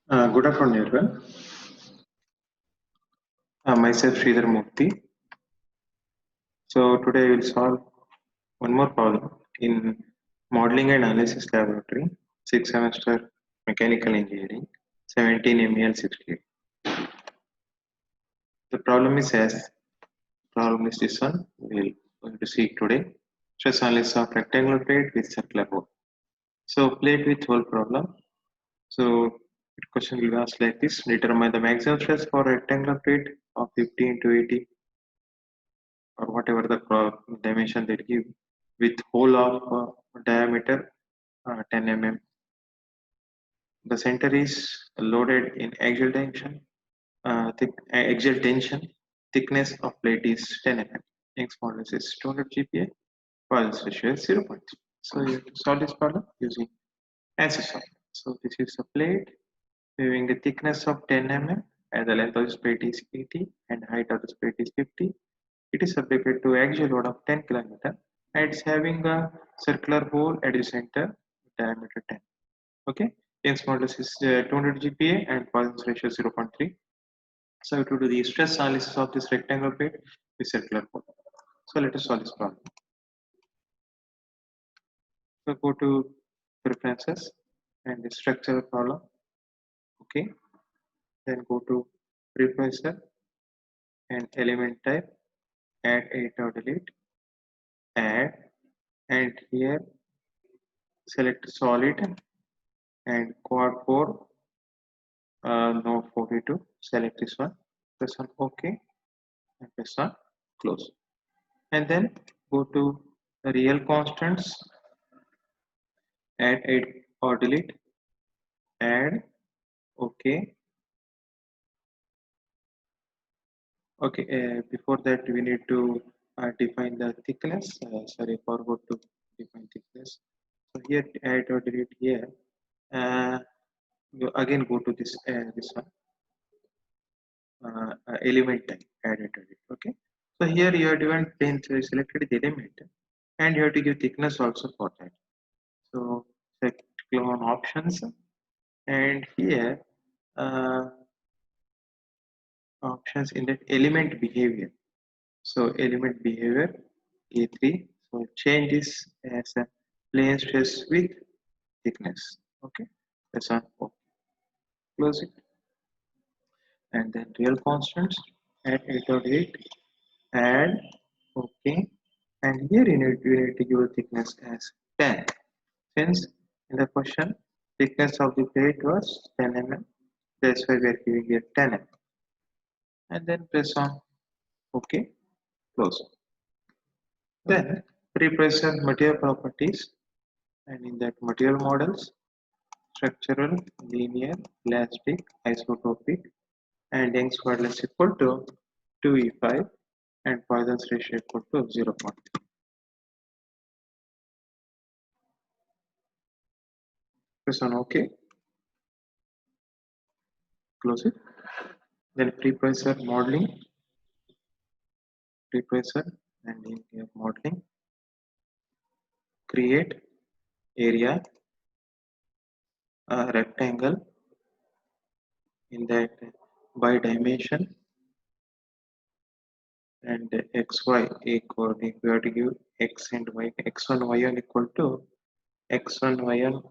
Good afternoon, everyone. Myself Sridhar Mukti. So today we'll solve one more problem in Modeling and Analysis Laboratory, 6th semester Mechanical Engineering, 17 MEL 68. The problem is this one. We'll going to see today. Stress analysis of rectangular plate with circular hole. So plate with hole problem. So the question will be asked like this: determine the maximum stress for rectangular plate of 50 into 80 or whatever the dimension they give with hole of diameter 10 mm. The center is loaded in axial tension, axial tension. Thickness of plate is 10 mm. Young's modulus is 200 GPa. Poisson's ratio is 0.3. So you have to solve this problem using ANSYS software. So this is a plate having a thickness of 10 mm and the length of this plate is 80 and height of this plate is 50. It is subjected to axial load of 10 km and it's having a circular hole at the center, diameter 10. Okay, Young's modulus is 200 GPa and Poisson's ratio is 0.3. So to do the stress analysis of this rectangular plate with circular hole. So let us solve this problem. So go to preferences and the structural problem. Okay, then go to preprocessor and element type, add edit or delete, add, and here select solid and quad 4 no 42, select this one, press on OK and press on close, and then go to the real constants, add edit or delete, add, OK. Okay, before that we need to define the thickness. Sorry, forgot to define thickness. So here add or delete here. You again go to this one element type, add or delete. Okay. So here you have given 10, so you selected the element and you have to give thickness also for that. So select on options and here uh, options in that element behavior. So element behavior A3. So change this as a plane stress with thickness. Okay, that's on OK. Close it. And then real constants at 8.8 add OK. And here you need to give a thickness as 10. Since in the question thickness of the plate was 10 mm, that's why we are giving here 10 mm. And then press on OK. Close. Then represent material properties, and in that material models, structural, linear, elastic, isotopic, and Young's modulus equal to 2E5 and Poisson's ratio equal to 0.3. Press on OK, close it. Then preprocessor modeling, preprocessor, and in here modeling, create area, rectangle, in that by dimension and xy coordinate we have to give x and y, x1 y1 equal to x1 y1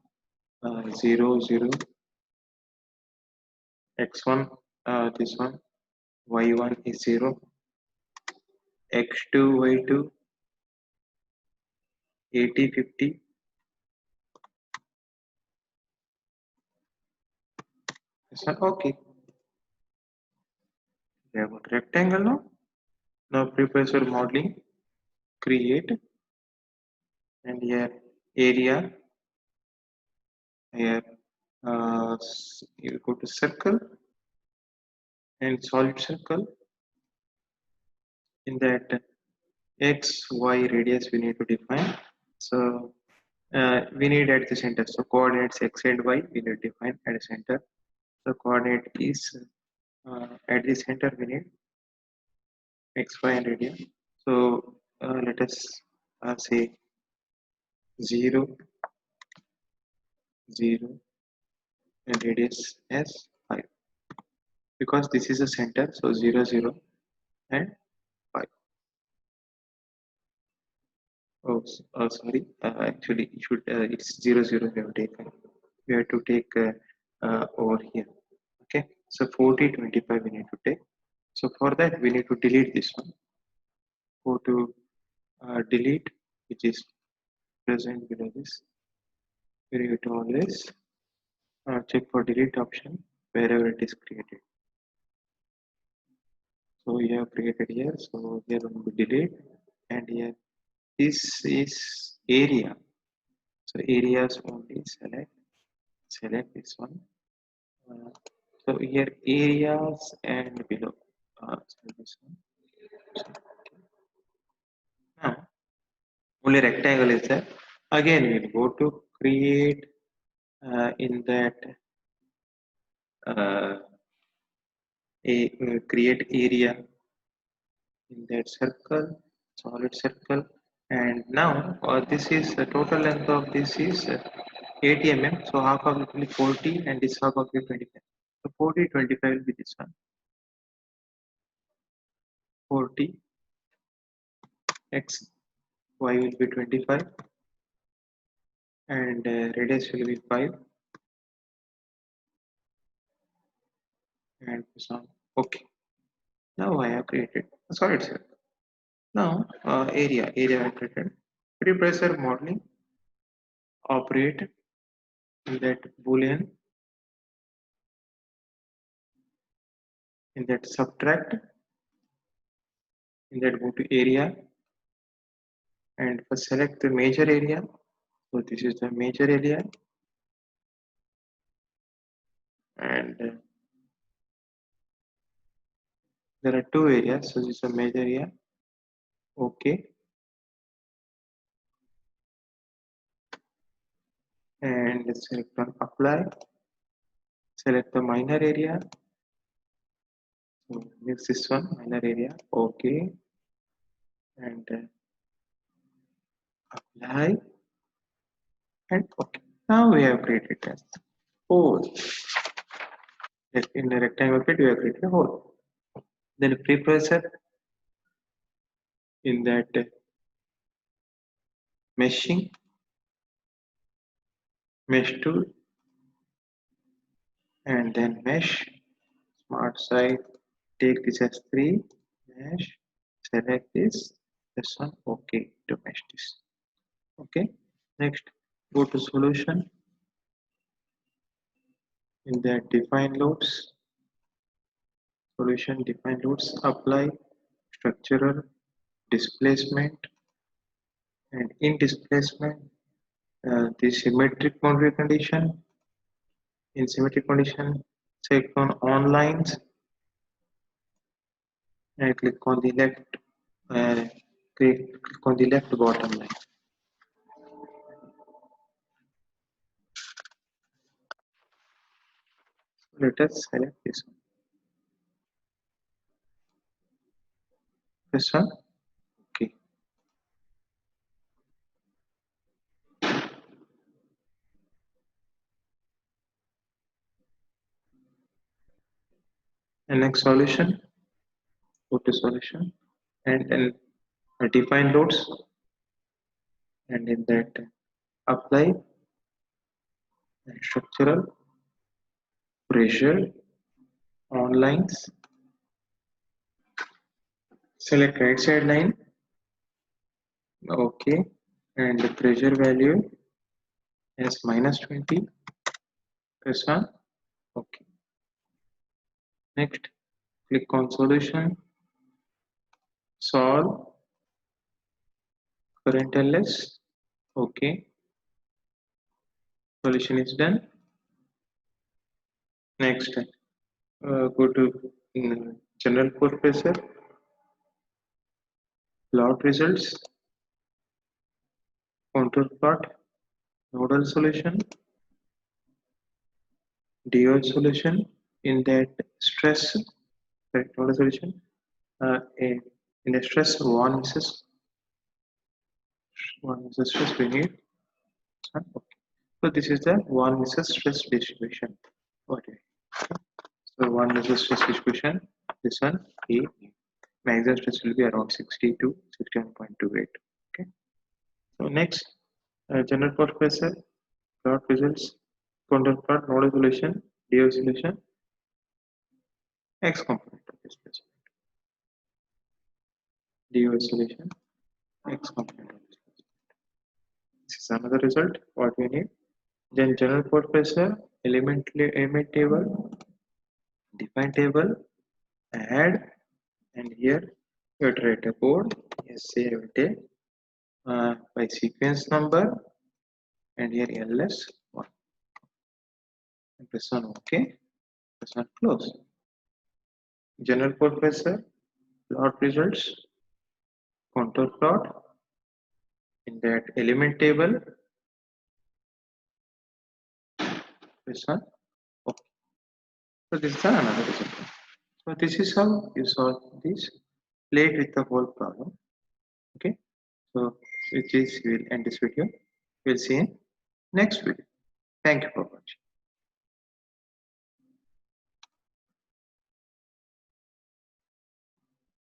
0 0 x1 this one y1 is 0 x2 y2 80 50 this one. Okay, we have got rectangle now. Now preprocessor modeling, create, and here area, here you go to circle and solid circle. In that x y radius we need to define. So we need at the center, so coordinates x and y we need to define at the center. The coordinate is at the center we need x y and radius. So let us say 0, 0, and radius as 5. Because this is a center, so 0, 0, and 5. Oh, sorry. Actually, it should it's 0, 0 we have taken. We have to take over here. Okay. So 40, 25 we need to take. So for that we need to delete this one. Go to delete, which is present below this. We need to always check for delete option wherever it is created. So we have created here. So here will be delete, and here this is area. So areas only select this one. So here areas and below. So this one. So, now only rectangle is there. Again, we'll go to create in that uh, create area in that circle, solid circle, and now this is the total length of this is 80 mm. So half of it will be 40, and this half of it 25. So 40, 25 will be this one. 40 x y will be 25, and radius will be 5, and so on. Okay. Now I have created a solid circle. Now area I have created. Prepressor modeling operate in that boolean, in that subtract, in that go to area, and first select the major area. So this is the major area, and there are two areas. So this is a major area. Okay, and select on apply. Select the minor area. So this one minor area. Okay, and apply, and okay. Now we have created a hole. Yes, in a rectangle pit we have created a hole. Then prepressor in that meshing, mesh tool, and then mesh, smart side, take this as 3, mesh, select this one, okay, to mesh this. Okay, next go to solution, in that define loads, solution define loads, apply structural displacement, and in displacement the symmetric boundary condition. In symmetric condition, select on lines and click on the left, uh, click on the left bottom line. Let us select this one. This one, okay. And next solution, go to solution, and then define loads, and in that apply structural pressure on lines. Select right side line, okay, and the pressure value is -20. This one, okay. Next, click on solution, solve current LS, okay. Solution is done. Next, go to general professor, plot results, contour plot, nodal solution, diode solution. In that stress, correct nodal solution. In the stress, one is stress we need. Okay. So this is the one versus stress distribution. Okay. So one versus stress distribution. This one A. Maximum stress will be around 60 to 61.28. Okay. So next, general port pressure, plot results, counter plot, node isolation, D isolation, X component of displacement. D isolation, X component of displacement. This is another result. What we need. Then general port pressure, element table, define table, add, and here you have to write a code. Yes, say I will take by sequence number, and here ls1. Press on OK. Press on close. General port pressure, plot results, contour plot. In that element table, press on OK. So this is another result. So this is how you solve this. Play it with the whole problem. Okay. So which is we'll end this video. We'll see in next video. Thank you for watching.